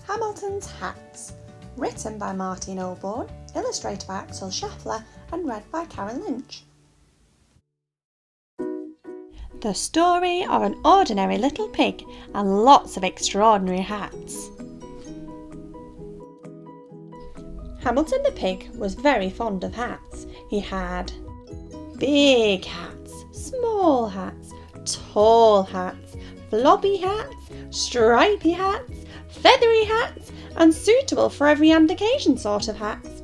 Hamilton's Hats, written by Martin Olborn, illustrated by Axel Scheffler and read by Karen Lynch. The story of an ordinary little pig and lots of extraordinary hats. Hamilton the pig was very fond of hats. He had big hats, small hats, tall hats, floppy hats, stripy hats, feathery hats, and suitable for every and occasion sort of hats.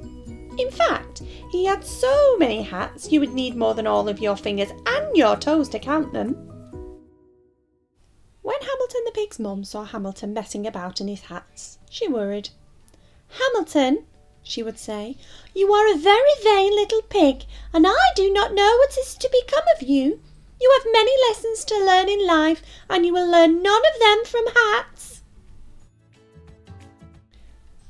In fact, he had so many hats you would need more than all of your fingers and your toes to count them. When Hamilton the pig's mum saw Hamilton messing about in his hats, she worried. "Hamilton," she would say, "you are a very vain little pig, and I do not know what is to become of you. You have many lessons to learn in life, and you will learn none of them from hats."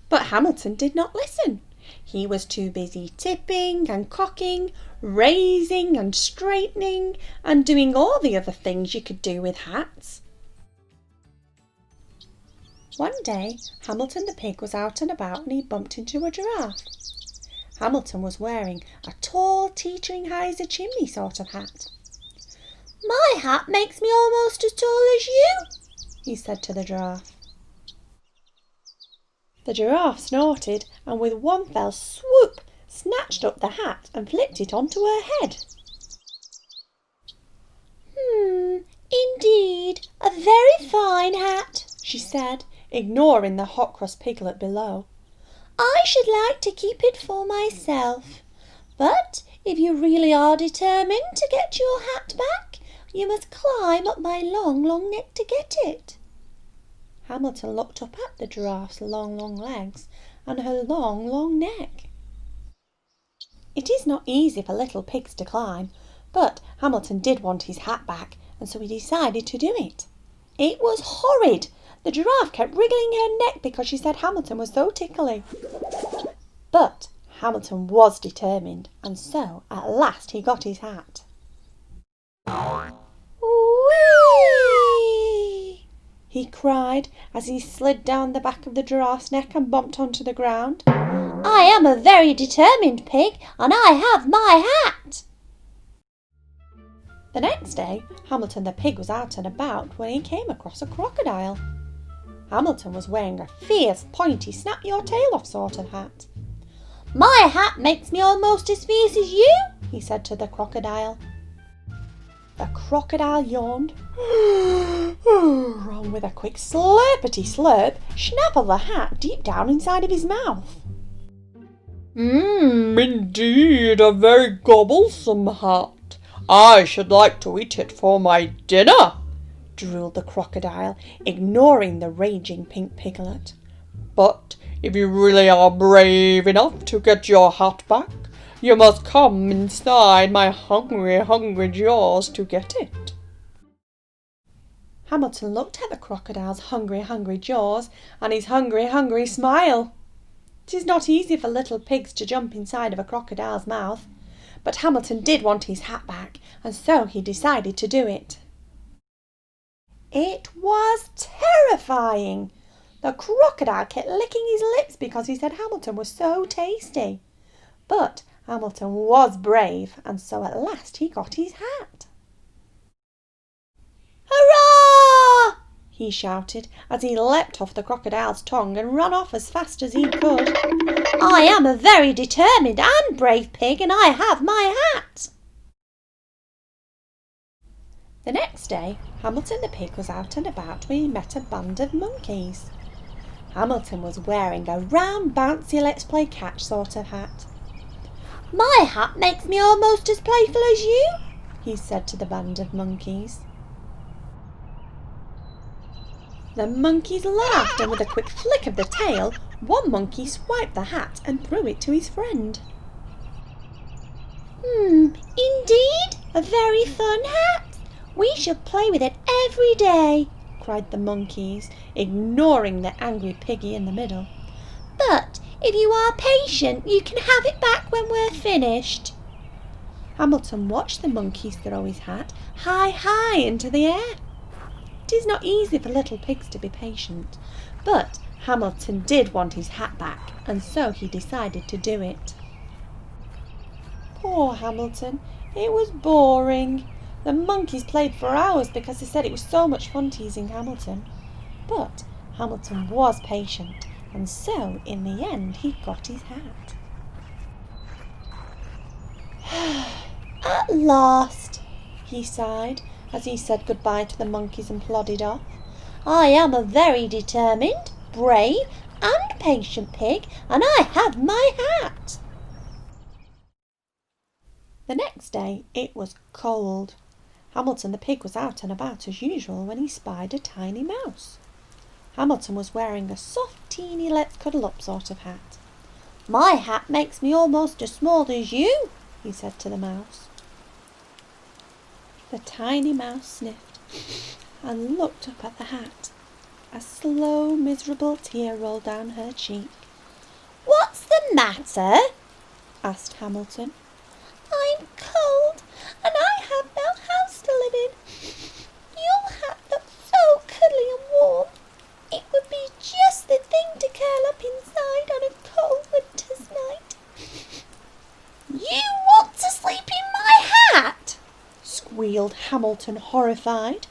But Hamilton did not listen. He was too busy tipping and cocking, raising and straightening, and doing all the other things you could do with hats. One day, Hamilton the pig was out and about and he bumped into a giraffe. Hamilton was wearing a tall, teetering high as a chimney sort of hat. "My hat makes me almost as tall as you," he said to the giraffe. The giraffe snorted and with one fell swoop snatched up the hat and flipped it onto her head. "Indeed, a very fine hat," she said, ignoring the hot-cross piglet below. "I should like to keep it for myself. But if you really are determined to get your hat back, you must climb up my long, long neck to get it." Hamilton looked up at the giraffe's long, long legs and her long, long neck. It is not easy for little pigs to climb, but Hamilton did want his hat back, and so he decided to do it. It was horrid. The giraffe kept wriggling her neck because she said Hamilton was so tickly. But Hamilton was determined, and so at last he got his hat. "Whee!" he cried as he slid down the back of the giraffe's neck and bumped onto the ground. "I am a very determined pig, and I have my hat." The next day, Hamilton the pig was out and about when he came across a crocodile. Hamilton was wearing a fierce, pointy, snap-your-tail-off sort of hat. "My hat makes me almost as fierce as you," he said to the crocodile. The crocodile yawned, and with a quick slurpity-slurp, snappled the hat deep down inside of his mouth. Indeed, a very gobblesome hat. I should like to eat it for my dinner," drooled the crocodile, ignoring the raging pink piglet. "But if you really are brave enough to get your hat back, you must come inside my hungry, hungry jaws to get it." Hamilton looked at the crocodile's hungry, hungry jaws and his hungry, hungry smile. It is not easy for little pigs to jump inside of a crocodile's mouth, but Hamilton did want his hat back, and so he decided to do it. It was terrifying. The crocodile kept licking his lips because he said Hamilton was so tasty. But Hamilton was brave, and so at last he got his hat. "Hurrah!" he shouted as he leapt off the crocodile's tongue and ran off as fast as he could. "I am a very determined and brave pig, and I have my hat." The next day, Hamilton the pig was out and about when he met a band of monkeys. Hamilton was wearing a round, bouncy let's-play catch sort of hat. "My hat makes me almost as playful as you," he said to the band of monkeys. The monkeys laughed, and with a quick flick of the tail, one monkey swiped the hat and threw it to his friend. "Indeed, a very fun hat. We shall play with it every day," cried the monkeys, ignoring the angry piggy in the middle. "But if you are patient, you can have it back when we're finished." Hamilton watched the monkeys throw his hat high, high into the air. It is not easy for little pigs to be patient, but Hamilton did want his hat back, and so he decided to do it. Poor Hamilton, it was boring. The monkeys played for hours because they said it was so much fun teasing Hamilton. But Hamilton was patient, and so in the end he got his hat. At last, he sighed as he said goodbye to the monkeys and plodded off. I am a very determined, brave and patient pig, and I have my hat. The next day it was cold. Hamilton the pig was out and about as usual when he spied a tiny mouse. Hamilton was wearing a soft, teeny, let's cuddle up sort of hat. My hat makes me almost as small as you, he said to the mouse. The tiny mouse sniffed and looked up at the hat. A slow, miserable tear rolled down her cheek. What's the matter? asked Hamilton. I'm cold, and I have no house to live in. Your hat looks so cuddly and warm. It would be just the thing to curl up inside on a cold winter's night. You want to sleep in my hat? Squealed Hamilton, horrified.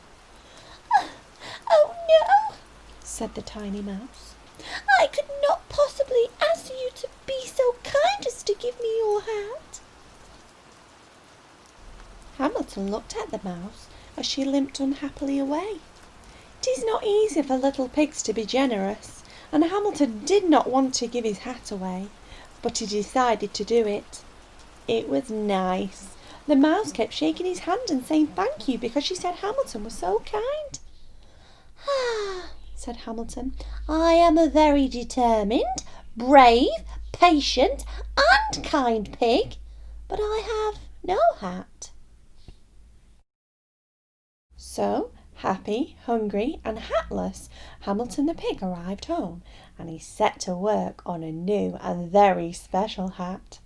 Oh no, said the tiny mouse. I could not possibly ask you to be so kind as to give me your hat. Hamilton looked at the mouse as she limped unhappily away. It is not easy for little pigs to be generous, and Hamilton did not want to give his hat away, but he decided to do it. It was nice. The mouse kept shaking his hand and saying thank you because she said Hamilton was so kind. Ah, said Hamilton, I am a very determined, brave, patient and kind pig, but I have no hat. So, happy, hungry and hatless, Hamilton the pig arrived home, and he set to work on a new and very special hat.